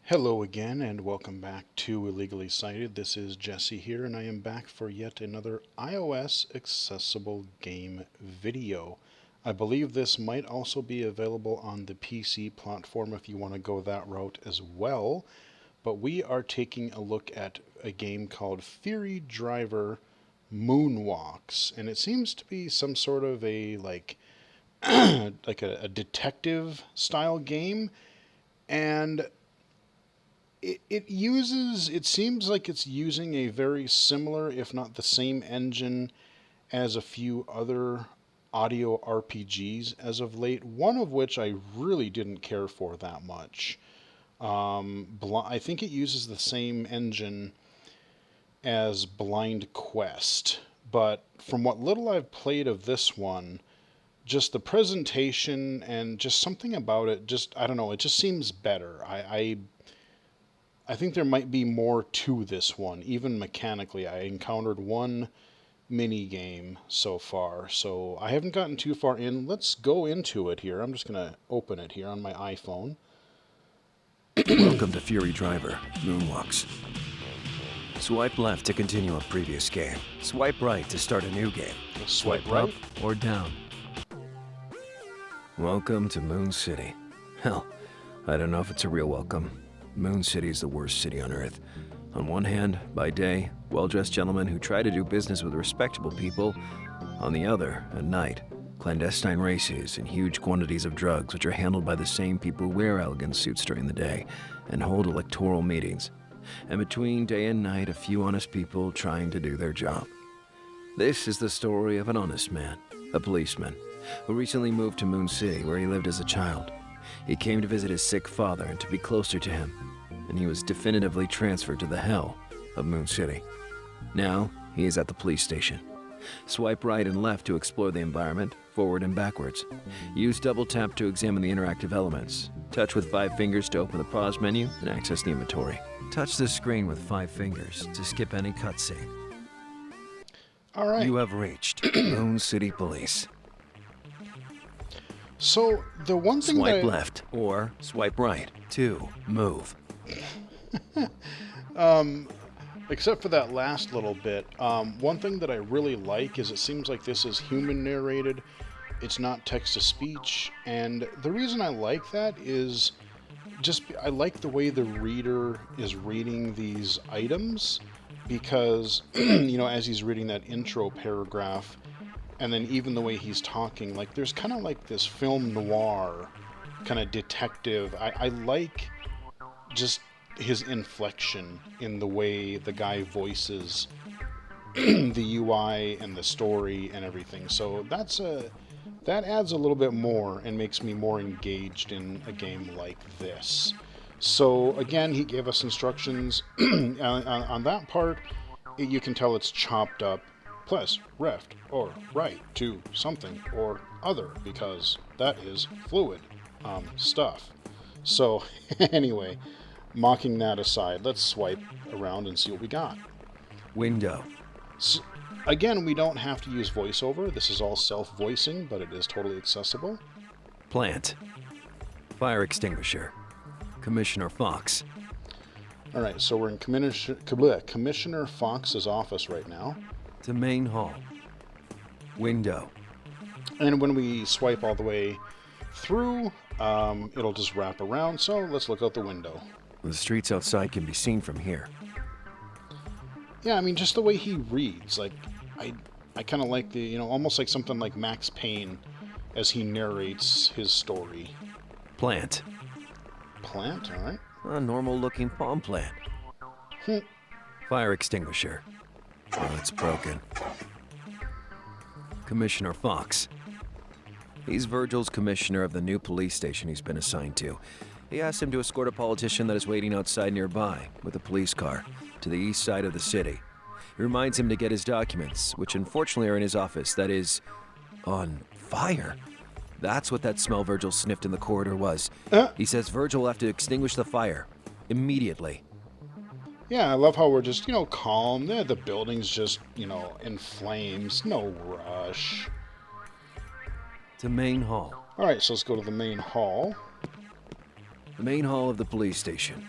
Hello again, and welcome back to Illegally Cited. This is Jesse here, and I am back for yet another iOS accessible game video. I believe this might also be available on the PC platform if you want to go that route as well. But we are taking a look at a game called Fury Driver Moonwalks, and it seems to be some sort of a a detective style game. And it seems like it's using a very similar, if not the same engine as a few other audio RPGs as of late, one of which I really didn't care for that much. I think it uses the same engine as Blind Quest, but from what little I've played of this one, just the presentation and just something about it, I don't know, it just seems better. I think there might be more to this one, even mechanically. I encountered one mini game so far, so I haven't gotten too far in. Let's go into it here. I'm just going to open it here on my iPhone. Welcome to Fury Driver, Moonwalks. Swipe left to continue a previous game. Swipe right to start a new game. Swipe right? Up or down. Welcome to Moon City. Hell, I don't know if it's a real welcome. Moon City is the worst city on Earth. On one hand, by day, well-dressed gentlemen who try to do business with respectable people. On the other, at night, clandestine races and huge quantities of drugs which are handled by the same people who wear elegant suits during the day and hold electoral meetings. And between day and night, a few honest people trying to do their job. This is the story of an honest man, a policeman, who recently moved to Moon City where he lived as a child. He came to visit his sick father and to be closer to him, and he was definitively transferred to the hell of Moon City. Now, he is at the police station. Swipe right and left to explore the environment, forward and backwards. Use double tap to examine the interactive elements. Touch with 5 fingers to open the pause menu and access the inventory. Touch the screen with 5 fingers to skip any cutscene. All right. You have reached Moon City Police. So, the one thing Swipe left or swipe right to move. Except for that last little bit, one thing that I really like is it seems like this is human narrated. It's not text-to-speech, and the reason I like that is I like the way the reader is reading these items, because, as he's reading that intro paragraph, and then even the way he's talking, like, there's kind of like this film noir kind of detective. I like just his inflection in the way the guy voices the UI and the story and everything. So that adds a little bit more and makes me more engaged in a game like this. So again, he gave us instructions on that part. You can tell it's chopped up. Plus, left or right to something or other, because that is fluid stuff. So anyway, mocking that aside, let's swipe around and see what we got. Window. So, again, we don't have to use voiceover. This is all self-voicing, but it is totally accessible. Plant. Fire extinguisher. Commissioner Fox. All right, so we're in Commissioner Fox's office right now. To main hall. Window. And when we swipe all the way through, it'll just wrap around, so let's look out the window. The streets outside can be seen from here. Yeah, I mean, just the way he reads, like, I kind of like the, almost like something like Max Payne as he narrates his story. Plant. Plant, all right. A normal-looking palm plant. Fire extinguisher. Oh, it's broken. Commissioner Fox. He's Vergil's commissioner of the new police station he's been assigned to. He asked him to escort a politician that is waiting outside nearby with a police car to the east side of the city. He reminds him to get his documents, which unfortunately are in his office, that is, on fire. That's what that smell Vergil sniffed in the corridor was. He says Vergil will have to extinguish the fire immediately. Yeah, I love how we're just, calm. The building's just, in flames. No rush. To main hall. All right, so let's go to the main hall. The main hall of the police station.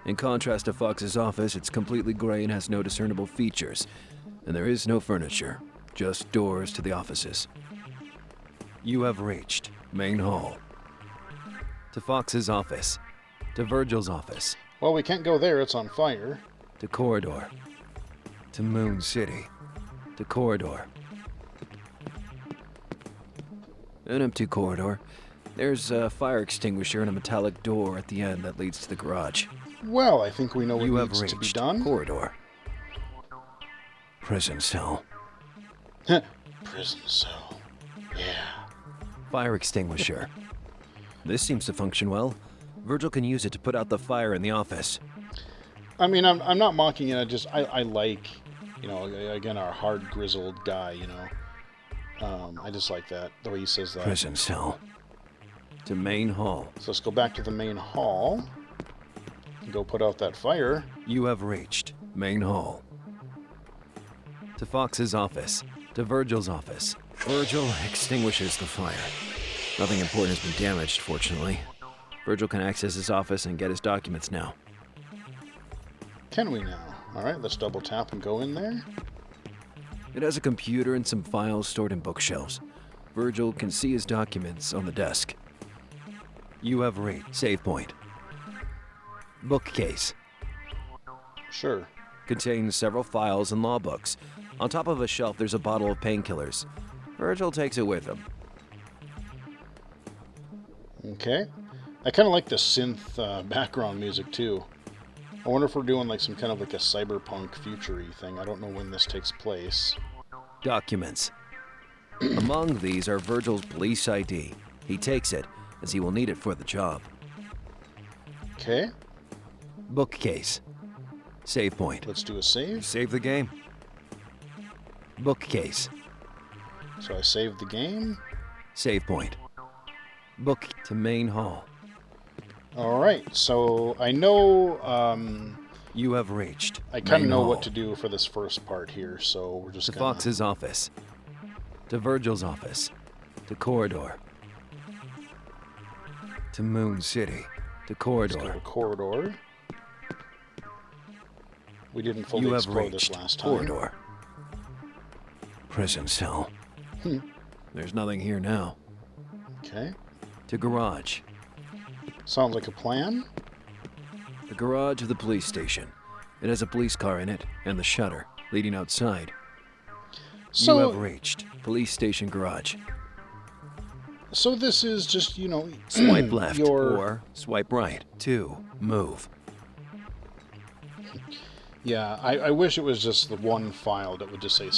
In contrast to Fox's office, it's completely gray and has no discernible features. And there is no furniture, just doors to the offices. You have reached main hall. To Fox's office. To Vergil's office. Well, we can't go there, it's on fire. To corridor. To Moon City. To corridor. An empty corridor. There's a fire extinguisher and a metallic door at the end that leads to the garage. Well, I think we know what You have needs to be reached done. corridor. Prison cell. Prison cell. Yeah. Fire extinguisher. This seems to function well. Vergil can use it to put out the fire in the office. I mean, I'm not mocking it. I like, you know, again, our hard grizzled guy. You know, I just like that the way he says that. Prison cell. To main hall. So let's go back to the main hall. And go put out that fire. You have reached main hall. To Fox's office. To Vergil's office. Vergil extinguishes the fire. Nothing important has been damaged, fortunately. Vergil can access his office and get his documents now. Can we now? Alright, let's double tap and go in there. It has a computer and some files stored in bookshelves. Vergil can see his documents on the desk. You have reached save point. Bookcase. Sure. Contains several files and law books. On top of a shelf, there's a bottle of painkillers. Vergil takes it with him. Okay. I kind of like the synth background music too. I wonder if we're doing like some kind of like a cyberpunk future-y thing. I don't know when this takes place. Documents. Among these are Vergil's police ID. He takes it, as he will need it for the job. Okay. Bookcase. Save point. Let's do a save. Save the game. Bookcase. So I saved the game. Save point. Book to main hall. Alright, so I know, You have reached I kind of main know hall. what to do for this first part here, so we're just To gonna... Fox's office. To Vergil's office. To corridor. To Moon City. To Let's go corridor. to corridor. We didn't fully You have explore this reached last time. corridor. Prison cell. There's nothing here now. Okay. To garage. Sounds like a plan. The garage of the police station. It has a police car in it and the shutter leading outside. You have So, reached police station garage. so this is just, you know... Swipe left your... or swipe right to move. Yeah, I wish it was just the one file that would just say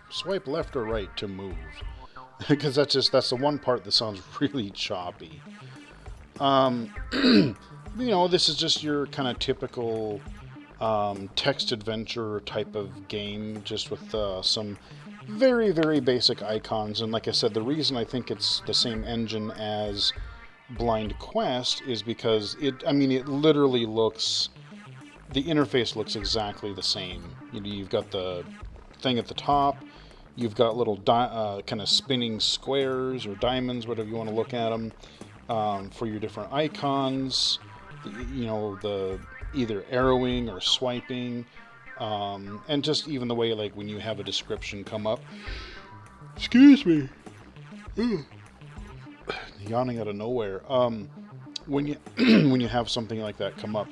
swipe left or right to move. Because that's the one part that sounds really choppy. You know, this is just your kind of typical text adventure type of game, just with some very, very basic icons. And like I said, the reason I think it's the same engine as Blind Quest is because it literally looks... The interface looks exactly the same. You know, you've got the thing at the top. You've got little kind of spinning squares or diamonds, whatever you want to look at them, for your different icons. You know, the either arrowing or swiping, and just even the way, like, when you have a description come up. Excuse me. Yawning out of nowhere. When you when you have something like that come up,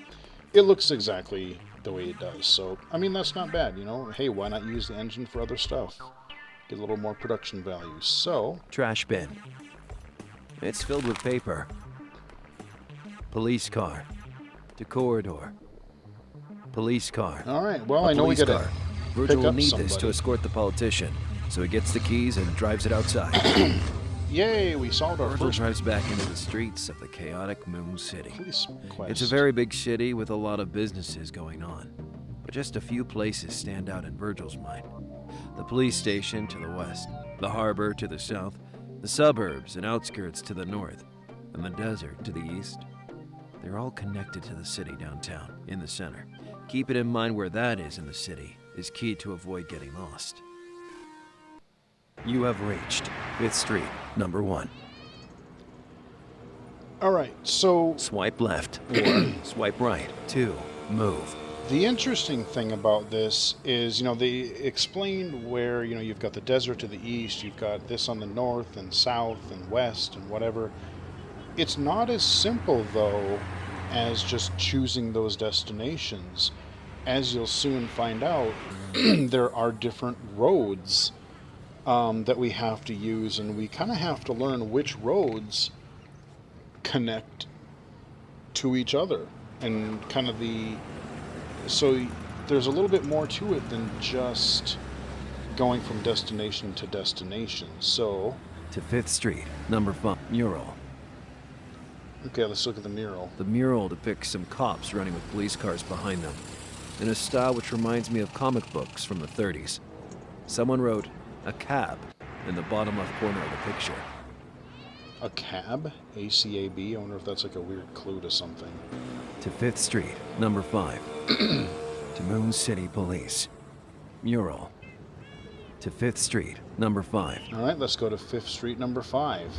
it looks exactly the way it does. So, I mean, that's not bad, you know. Hey, why not use the engine for other stuff? Get a little more production value. So, Trash bin. It's filled with paper. Police car. To corridor. Police car. all right. Well, A I know we police gotta car. pick Vergil will up need this to somebody. escort the politician, so he gets the keys and drives it outside. Yay, we solved our Vergil first drives back into the streets of the chaotic Moon City. police quest. It's a very big city with a lot of businesses going on, but just a few places stand out in Vergil's mind. The police station to the west, the harbor to the south, the suburbs and outskirts to the north, and the desert to the east. They're all connected to the city downtown, in the center. Keeping in mind where that is in the city is key to avoid getting lost. You have reached 5th Street, number 1. All right. So, Swipe left or swipe right to Move. The interesting thing about this is, they explained where, you've got the desert to the east, you've got this on the north and south and west and whatever. It's not as simple, though, as just choosing those destinations. As you'll soon find out, there are different roads that we have to use, and we kind of have to learn which roads connect to each other. And kind of so there's a little bit more to it than just going from destination to destination. So, To 5th Street, number 5. Mural. okay, let's look at the mural. The mural depicts some cops running with police cars behind them, in a style which reminds me of comic books from the 30s. Someone wrote, "a cab," in the bottom left corner of the picture. A cab? ACAB? I wonder if that's like a weird clue to something. To 5th Street, number 5. To Moon City Police. Mural. To 5th Street, number 5. All right, let's go to 5th Street, number 5.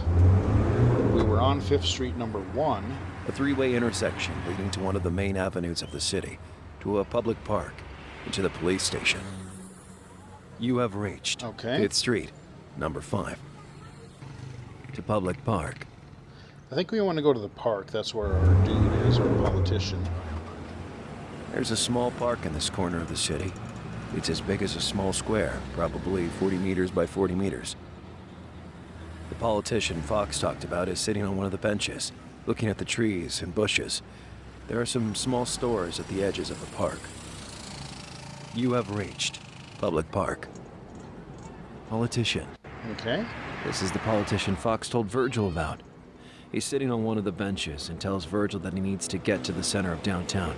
We were on 5th Street, number 1. A three-way intersection leading to one of the main avenues of the city, to a public park, and to the police station. You have reached Okay. 5th Street, number 5. To public park. I think we want to go to the park. That's where our dude is, our politician. There's a small park in this corner of the city. It's as big as a small square, probably 40 meters by 40 meters. The politician Fox talked about is sitting on one of the benches, looking at the trees and bushes. There are some small stores at the edges of the park. You have reached public park. Politician. Okay. This is the politician Fox told Vergil about. He's sitting on one of the benches and tells Vergil that he needs to get to the center of downtown.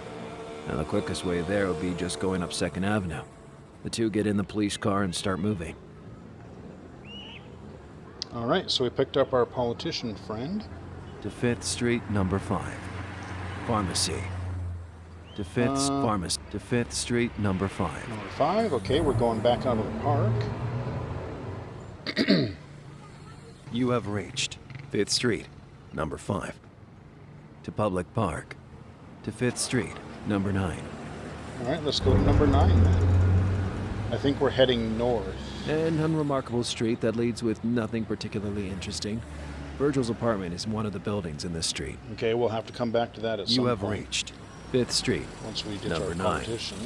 Now, the quickest way there would be just going up 2nd Avenue. The two get in the police car and start moving. All right, so we picked up our politician friend. To 5th Street, number 5. Pharmacy. To 5th Street, number 5. Number 5, okay, we're going back out of the park. You have reached 5th Street, number 5. To public park. To 5th Street, number 9. All right, let's go to number 9 then. I think we're heading north. An unremarkable street that leads with nothing particularly interesting. Vergil's apartment is one of the buildings in this street. Okay, we'll have to come back to that at some You point. have reached 5th Street, Once we ditch number our 9. politician.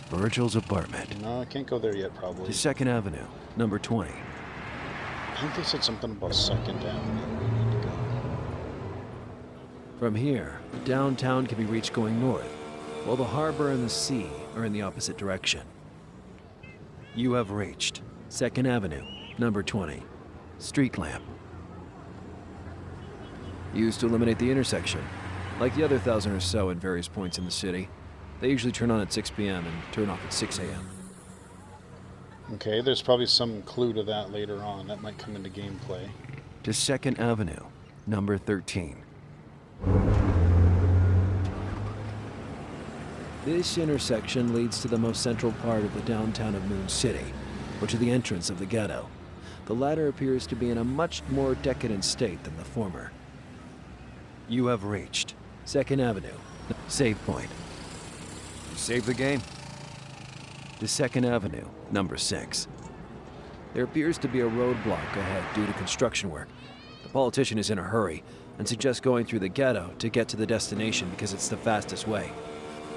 Vergil's apartment. No, I can't go there yet, To probably. 2nd Avenue, number 20. I think they said something about 2nd Avenue we need to go. From here, downtown can be reached going north, while the harbor and the sea are in the opposite direction. You have reached 2nd Avenue, number 20. Street lamp. Used to eliminate the intersection. Like the other 1,000 or so at various points in the city, they usually turn on at 6 p.m. and turn off at 6 a.m. Okay, there's probably some clue to that later on. That might come into gameplay. To 2nd Avenue, number 13. This intersection leads to the most central part of the downtown of Moon City, or to the entrance of the ghetto. The latter appears to be in a much more decadent state than the former. You have reached 2nd Avenue. Save point. You save the game? To 2nd Avenue, number 6. There appears to be a roadblock ahead due to construction work. The politician is in a hurry and suggests going through the ghetto to get to the destination because it's the fastest way.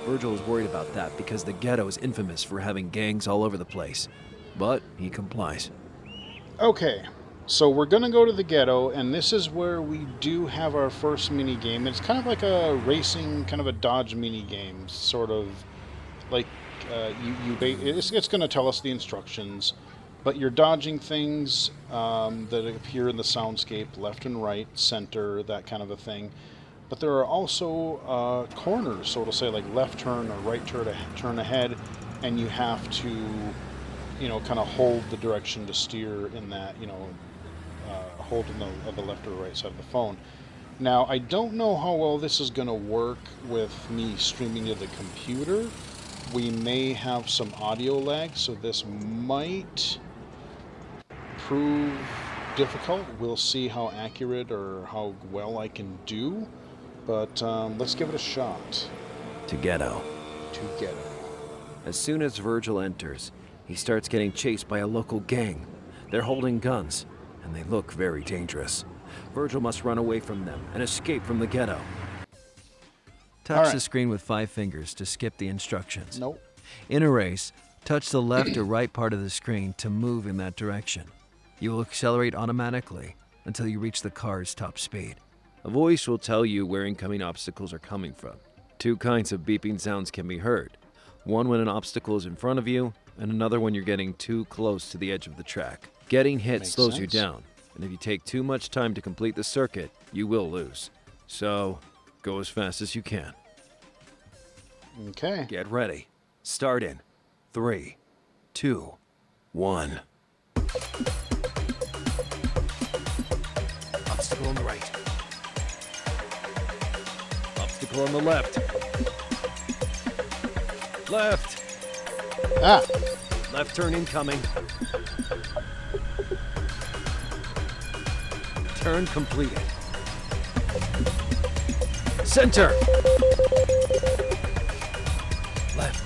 Vergil is worried about that because the ghetto is infamous for having gangs all over the place. But he complies. Okay, so we're going to go to the ghetto, and this is where we do have our first mini-game. It's kind of like a racing, kind of a dodge mini-game, sort of like it's going to tell us the instructions, but you're dodging things that appear in the soundscape, left and right, center, that kind of a thing. But there are also corners, so it'll say like left turn or right turn ahead, and you have to, kind of hold the direction to steer in that, hold in the left or right side of the phone. Now, I don't know how well this is going to work with me streaming to the computer. We may have some audio lag, so this might prove difficult. We'll see how accurate or how well I can do. But let's give it a shot. to Ghetto. To Ghetto. As soon as Vergil enters, he starts getting chased by a local gang. They're holding guns, and they look very dangerous. Vergil must run away from them and escape from the ghetto. Touch the screen with 5 fingers to skip the instructions. Nope. In a race, touch the left or right part of the screen to move in that direction. You will accelerate automatically until you reach the car's top speed. A voice will tell you where incoming obstacles are coming from. 2 kinds of beeping sounds can be heard. One when an obstacle is in front of you, and another when you're getting too close to the edge of the track. Getting hit slows you down, and if you take too much time to complete the circuit, you will lose. So, go as fast as you can. Okay. Get ready. Start in 3, 2, 1. Obstacle on the right. Obstacle on the left. Left. Ah. Left turn incoming. Turn completed. Center. Left.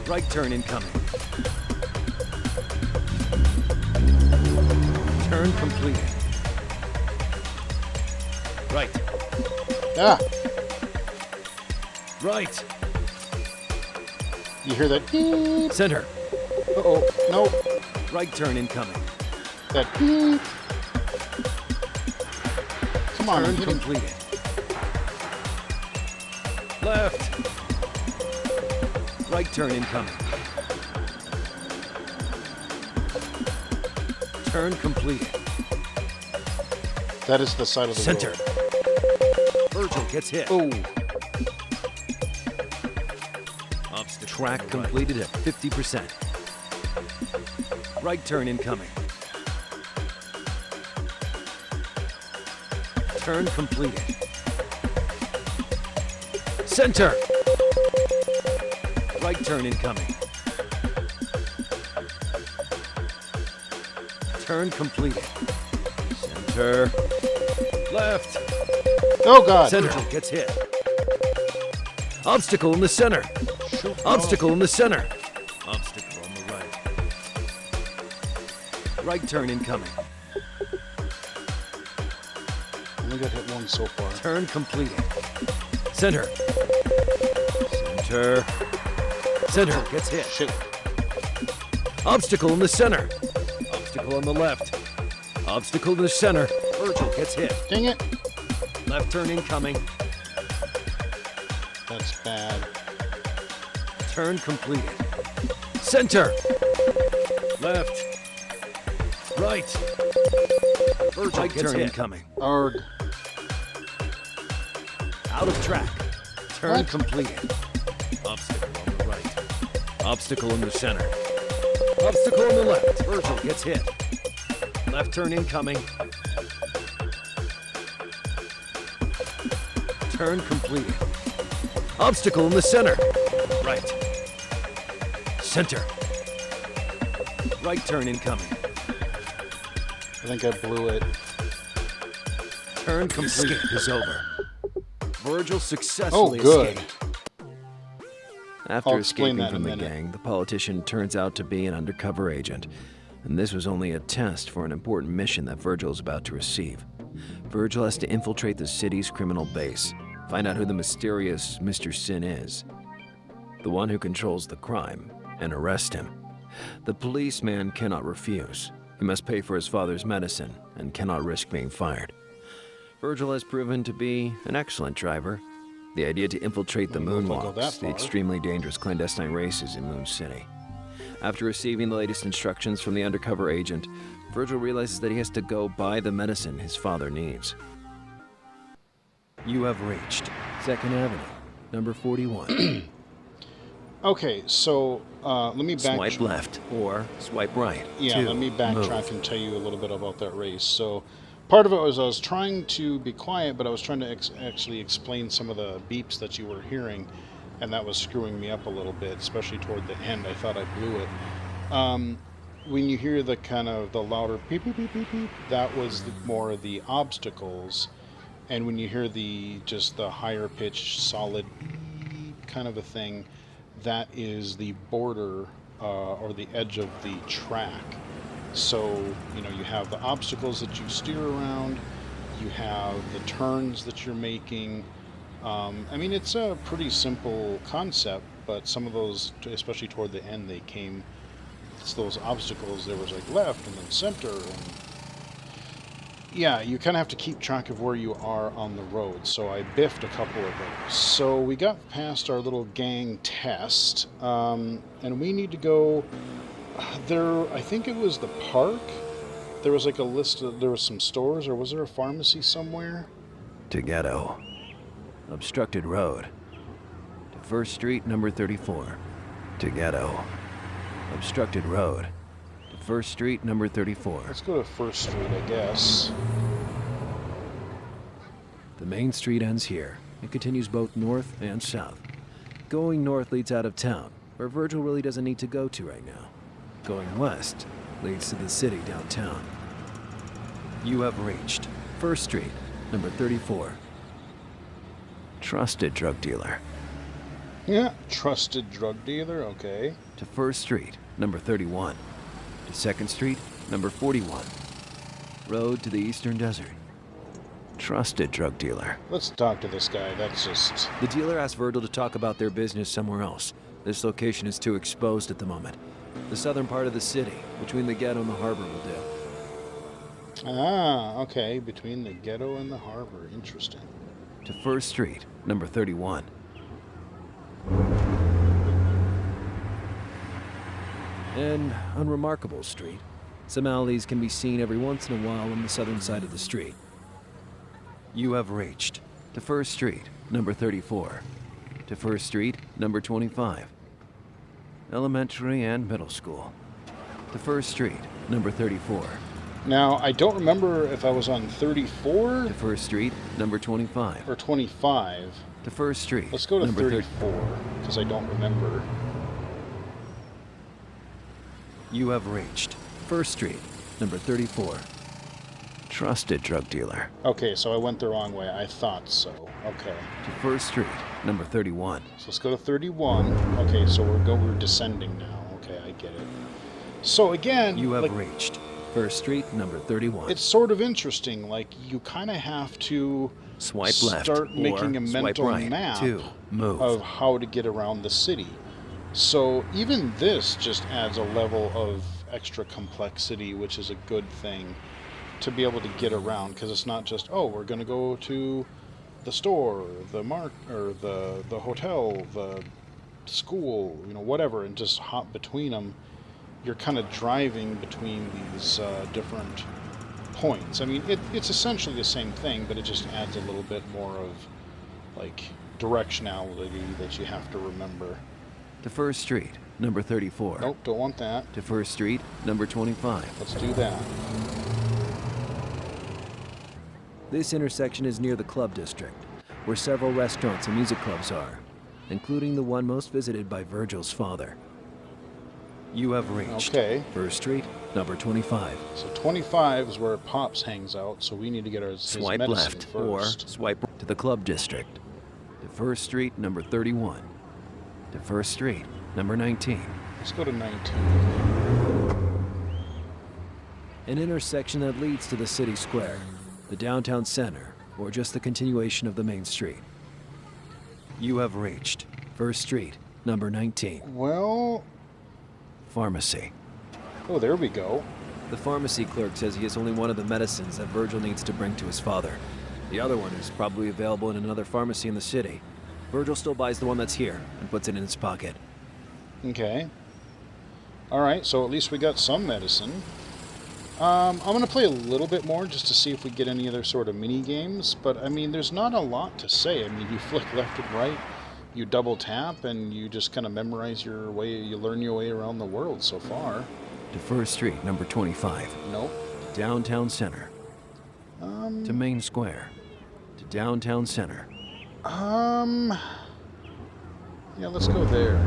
Right turn incoming. Turn completed. Right. Ah. Right. You hear that? Beep. Center. Uh-oh. Nope. Right turn incoming. That beep. Come on. Turn completed. Left. Right turn incoming. Turn completed. That is the side of the Center. road. Vergil gets hit. Oh. Track completed at 50%. Right turn incoming. Turn completed. Center. Right turn incoming. Turn completed. Center. Left. Oh, God. Center gets hit. Obstacle in the center. Shoot. Obstacle in the center. Obstacle on the right. Right turn incoming. Only got hit once so far. Turn completed. Center. Center. Center gets hit. Shit. Obstacle in the center. Obstacle on the left. Obstacle in the center. Vergil gets hit. Dang it. Left turn incoming. That's bad. Turn completed. Center. Left. Right. Vergil gets hit. Incoming. Arg. Out of track. Turn What? completed. Obstacle on the right. Obstacle in the center. Obstacle on the left. Vergil gets hit. Left turn incoming. Turn completed. Obstacle in the center. Right. Center. Right turn incoming. I think I blew it. Turn complete. Escape is over. Vergil successfully Oh, good. escaped. After I'll explain escaping that in from a the minute. gang, the politician turns out to be an undercover agent, and this was only a test for an important mission that Vergil is about to receive. Vergil has to infiltrate the city's criminal base, find out who the mysterious Mr. Sin is, the one who controls the crime, and arrest him. The policeman cannot refuse. He must pay for his father's medicine and cannot risk being fired. Vergil has proven to be an excellent driver. The idea to infiltrate the I don't know if I'll go that Moonwalks, the far. extremely dangerous clandestine races in Moon City. After receiving the latest instructions from the undercover agent, Vergil realizes that he has to go buy the medicine his father needs. You have reached 2nd Avenue, number 41. Okay, so let me back. Swipe left or swipe right. Yeah, to let me backtrack move. and tell you a little bit about that race. So, part of it was I was trying to be quiet, but I was trying to actually explain some of the beeps that you were hearing, and that was screwing me up a little bit, especially toward the end. I thought I blew it. when you hear the kind of the louder beep beep beep beep beep, that was more of the obstacles, and when you hear the just the higher pitched solid beep kind of a thing, that is the border or the edge of the track. So you have the obstacles that you steer around, you have the turns that you're making. I mean, it's a pretty simple concept, but some of those, especially toward the end, they came. It's those obstacles. There was like left and then center, and yeah, you kind of have to keep track of where you are on the road. So I biffed a couple of those. So we got past our little gang test, and we need to go there. I think it was the park. There was like a list of, there was some stores, or was there a pharmacy somewhere? To Ghetto. Obstructed road. To First Street, number 34. To Ghetto. Obstructed road. To First Street, number 34. Let's go to First Street, I guess. The main street ends here. It continues both north and south. Going north leads out of town, where Vergil really doesn't need to go to right now. Going west leads to the city downtown. You have reached First Street, number 34. Trusted drug dealer. Yeah, trusted drug dealer, okay. To First Street, number 31. To Second Street, number 41. Road to the Eastern Desert. Trusted drug dealer. Let's talk to this guy, that's just... The dealer asked Vergil to talk about their business somewhere else. This location is too exposed at the moment. The southern part of the city, between the ghetto and the harbor, will do. Ah, okay, between the ghetto and the harbor, interesting. To First Street, number 31. An unremarkable street. Some alleys can be seen every once in a while on the southern side of the street. You have reached to First Street, number 34. To First Street, number 25. Elementary and middle school. To First Street, number 34. Now, I don't remember if I was on 34 To First Street, number 25. or 25. To First Street, Let's go to number 34, because I don't remember. You have reached First Street, number 34. Trusted drug dealer. Okay, so I went the wrong way. I thought so. Okay. To First Street, number 31. So let's go to 31. Okay, so we're descending now. Okay, I get it. So again, You have like, reached First Street, number 31. it's sort of interesting. Like, you kind of have to Swipe left start making a or swipe mental right map to move. of how to get around the city. So even this just adds a level of extra complexity, which is a good thing to be able to get around, because it's not just, oh, we're going to go to the store, the or the hotel, the school, whatever, and just hop between them. You're kind of driving between these different points. I mean, it's essentially the same thing, but it just adds a little bit more of like directionality that you have to remember. To First Street, number 34. Nope, don't want that. To First Street, number 25. Let's do that. This intersection is near the club district, where several restaurants and music clubs are, including the one most visited by Vergil's father. You have reached First Street, number 25. So 25 is where Pops hangs out, so we need to get his Swipe medicine left first. or swipe right to the club district. To First Street, number 31. To First Street, number 19. Let's go to 19. An intersection that leads to the city square, the downtown center, or just the continuation of the main street. You have reached First Street, number 19. Well, Pharmacy. oh, there we go. The pharmacy clerk says he has only one of the medicines that Vergil needs to bring to his father. The other one is probably available in another pharmacy in the city. Vergil still buys the one that's here and puts it in his pocket. Okay. Alright, so at least we got some medicine. I'm going to play a little bit more just to see if we get any other sort of mini games, but I mean, there's not a lot to say. I mean, you flick left and right, you double tap, and you just kind of memorize your way, you learn your way around the world so far. To First Street, number 25. Nope. To Downtown Center. To Main Square. To Downtown Center. Yeah, let's go there.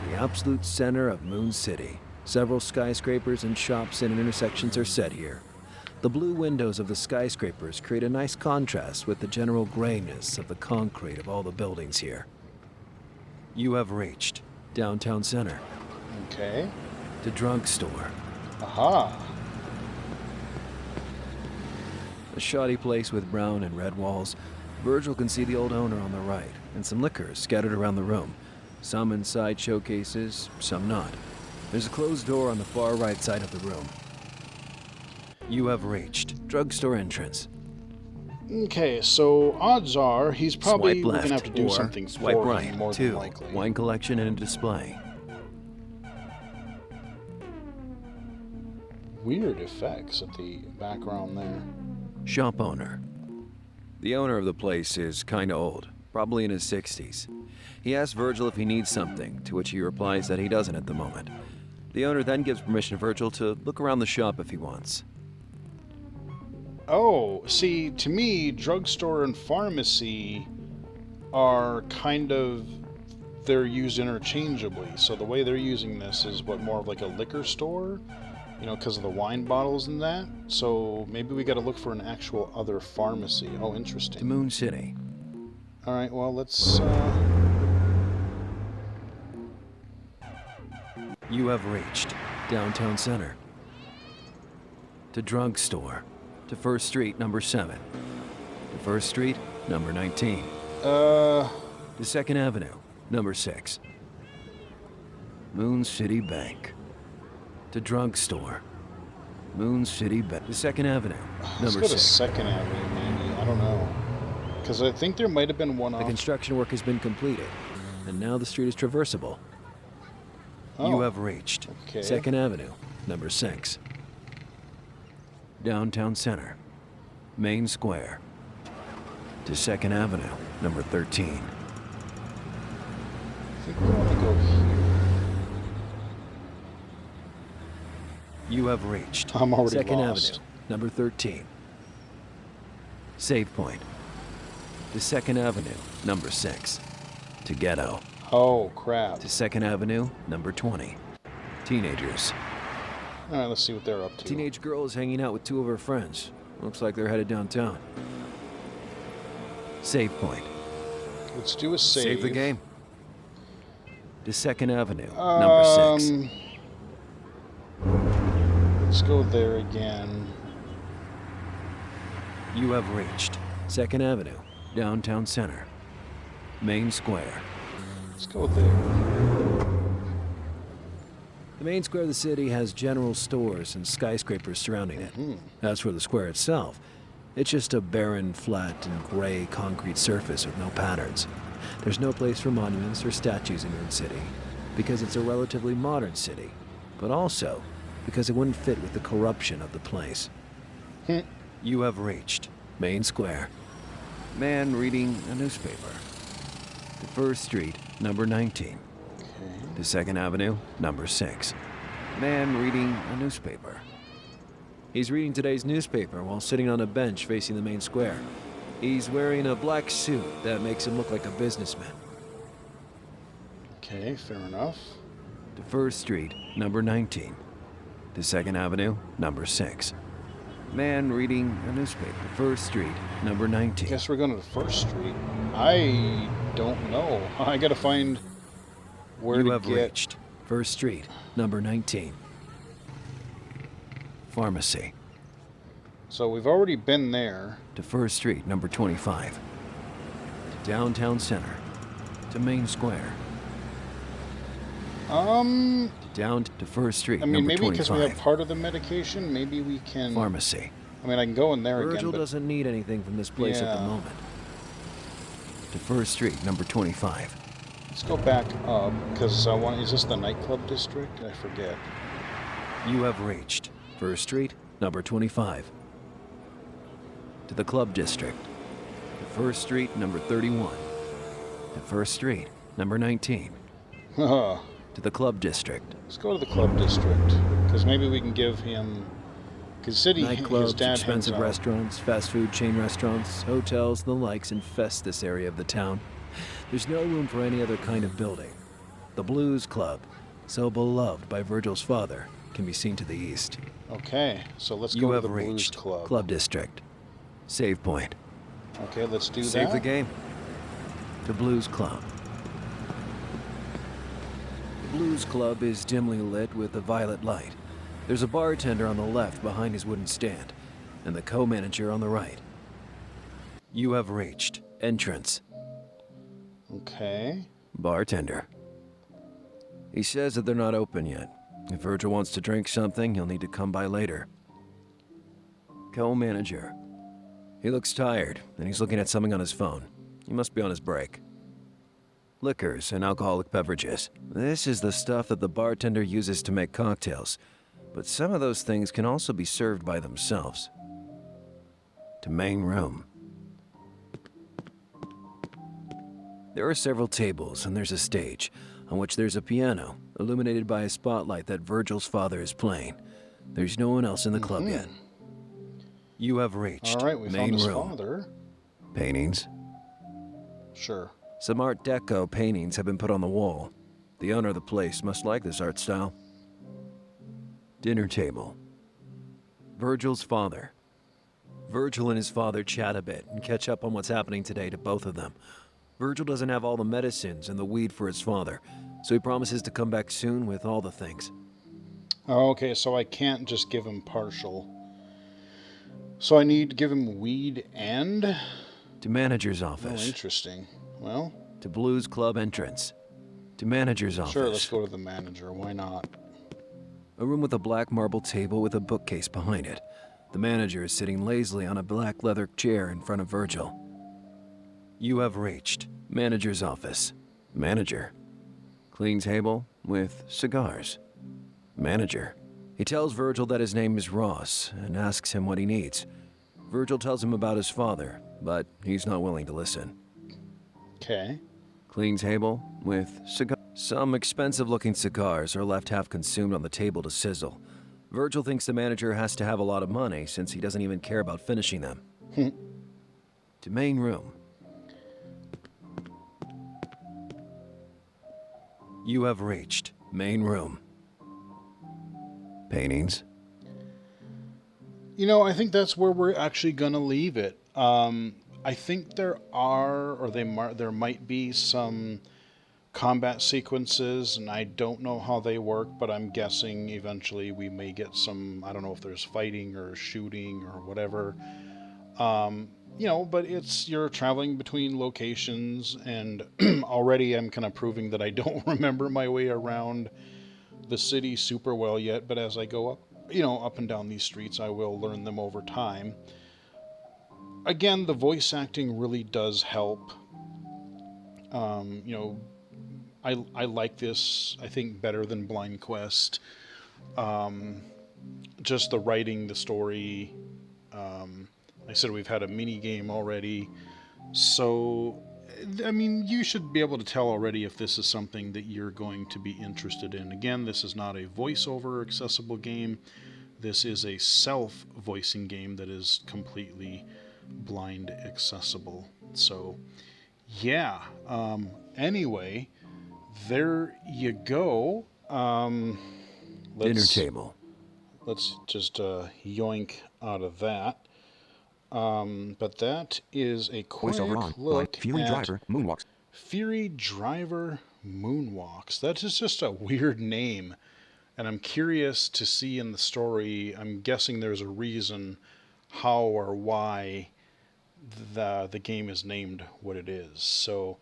The absolute center of Moon City. Several skyscrapers and shops and intersections are set here. The blue windows of the skyscrapers create a nice contrast with the general grayness of the concrete of all the buildings here. You have reached downtown center. Okay. The drugstore. Aha. A shoddy place with brown and red walls. Vergil can see the old owner on the right, and some liquors scattered around the room. Some inside showcases, some not. There's a closed door on the far right side of the room. You have reached Drugstore Entrance. Okay, so odds are he's probably Swipe left, gonna have to do or something swipe for right. him, more Two, than likely. wine collection and a display. Weird effects at the background there. Shop owner. The owner of the place is kinda old, probably in his 60s. He asks Vergil if he needs something, to which he replies that he doesn't at the moment. The owner then gives permission to Vergil to look around the shop if he wants. Oh, see, to me, drugstore and pharmacy are kind of, they're used interchangeably. So the way they're using this is what, more of like a liquor store, you know, because of the wine bottles and that. So maybe we got to look for an actual other pharmacy. Oh, To interesting. Moon City. All right, well, let's. You have reached downtown center. To drugstore. To First Street, number 7. To First Street, number 19. To Second Avenue, number 6. Moon City Bank. To drugstore. Moon City Bank. To Second Avenue, Let's number go to 6. Second Avenue, maybe. I don't know. Because I think there might have been one The off. construction work has been completed, and now the street is traversable. Oh, You have reached okay. Second Avenue, number 6. Downtown Center, Main Square. To Second Avenue, number 13. I think we want to go here. You have reached I'm already Second lost. Avenue, number 13. Save point. To Second Avenue, number 6. To Ghetto. Oh, crap. To Second Avenue, number 20. Teenagers. All right, let's see what they're up to. Teenage girl is hanging out with 2 of her friends. Looks like they're headed downtown. Save point. Let's do a save. Save the game. To Second Avenue, number 6. Let's go there again. You have reached Second Avenue, downtown center. Main Square. Let's go there. The main square of the city has general stores and skyscrapers surrounding it. As for the square itself, it's just a barren, flat, and gray concrete surface with no patterns. There's no place for monuments or statues in Moon City, because it's a relatively modern city, but also because it wouldn't fit with the corruption of the place. You have reached Main Square. Man reading a newspaper. To First Street, number 19. Okay. To Second Avenue, number 6. Man reading a newspaper. He's reading today's newspaper while sitting on a bench facing the main square. He's wearing a black suit that makes him look like a businessman. Okay, fair enough. To First Street, number 19. To Second Avenue, number 6. Man reading a newspaper. First Street, number 19. Guess we're going to First Street. I don't know. I gotta find where You to have get. reached First Street, number 19. Pharmacy. So we've already been there. To First Street, number 25. To Downtown Center. To Main Square. Down to First Street, I mean, number maybe because we 25. have part of the medication, maybe we can. Pharmacy. I mean, I can go in there again. Vergil But doesn't need anything from this place at the Yeah. moment. To First Street, number 25. let's go back up because I want. Is this the nightclub district? I forget. You have reached First Street, number 25. To the Club District. To First Street, number 31. To First Street, number 19. Let's To the Club District. go to the club district because maybe we can give him. Because his Nightclubs, dad hangs expensive out. restaurants, fast food chain restaurants, hotels, and the likes infest this area of the town. There's no room for any other kind of building. The Blues Club, so beloved by Vergil's father, can be seen to the east. Okay, so let's You go to have the Blues reached Club. Club District. Save point. Okay, let's do Save the that. game. The Blues Club. The Blues Club is dimly lit with a violet light. There's a bartender on the left behind his wooden stand, and the co-manager on the right. You have reached Entrance. Okay. Bartender. He says that they're not open yet. If Vergil wants to drink something, he'll need to come by later. Co-manager. He looks tired, and he's looking at something on his phone. He must be on his break. Liquors and alcoholic beverages. This is the stuff that the bartender uses to make cocktails, but some of those things can also be served by themselves. To main room. There are several tables, and there's a stage, on which there's a piano, illuminated by a spotlight that Vergil's father is playing. There's no one else in the club yet. You have reached All right, we main found his room. father. Paintings. Sure. Some Art Deco paintings have been put on the wall. The owner of the place must like this art style. Dinner table. Vergil's father. Vergil and his father chat a bit and catch up on what's happening today to both of them. Vergil doesn't have all the medicines and the weed for his father, so he promises to come back soon with all the things. Okay, so I can't just give him partial. So I need to give him weed and... To manager's Oh, office. interesting. Well, To Blues Club entrance. To manager's office. sure, let's go to the manager. Why not? A room with a black marble table with a bookcase behind it. The manager is sitting lazily on a black leather chair in front of Vergil. You have reached manager's office. Manager. Clean table with cigars. Manager. He tells Vergil that his name is Ross and asks him what he needs. Vergil tells him about his father, but he's not willing to listen. Okay. Clean table with cigars. Some expensive-looking cigars are left half-consumed on the table to sizzle. Vergil thinks the manager has to have a lot of money since he doesn't even care about finishing them. To main room. You have reached main room. Paintings. You know, I think that's where we're actually gonna leave it. I think there are, or there might be some combat sequences, and I don't know how they work, but I'm guessing eventually we may get some. I don't know if there's fighting or shooting or whatever. But you're traveling between locations, and already I'm kind of proving that I don't remember my way around the city super well yet. But as I go up and down these streets, I will learn them over time. Again, the voice acting really does help. I like this, I think, better than Blind Quest. Just the writing, the story. Like I said, we've had a mini game already. So, I mean, you should be able to tell already if this is something that you're going to be interested in. Again, this is not a voiceover accessible game. This is a self-voicing game that is completely blind accessible. So, yeah. Anyway, there you go. Dinner table. Let's just yoink out of that. But that is a quick look Fury at Driver Moonwalks. Fury Driver Moonwalks. That is just a weird name, and I'm curious to see in the story. I'm guessing there's a reason how or why the game is named what it is. So,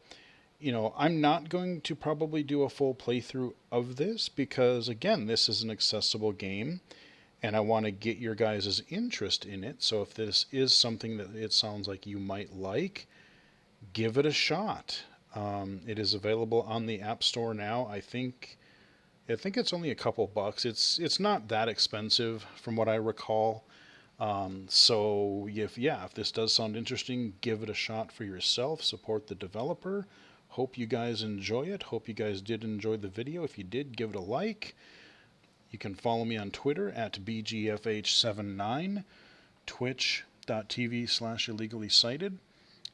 I'm not going to probably do a full playthrough of this because, again, this is an accessible game and I want to get your guys' interest in it. So if this is something that it sounds like you might like, give it a shot. It is available on the App Store now. I think it's only a couple bucks. It's not that expensive from what I recall. So if this does sound interesting, give it a shot for yourself. Support the developer. Hope you guys enjoy it. Hope you guys did enjoy the video. If you did, give it a like. You can follow me on Twitter at BGFH79, twitch.tv/illegally cited,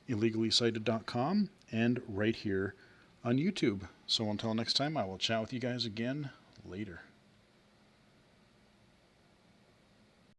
illegally cited.com, and right here on YouTube. So until next time, I will chat with you guys again later.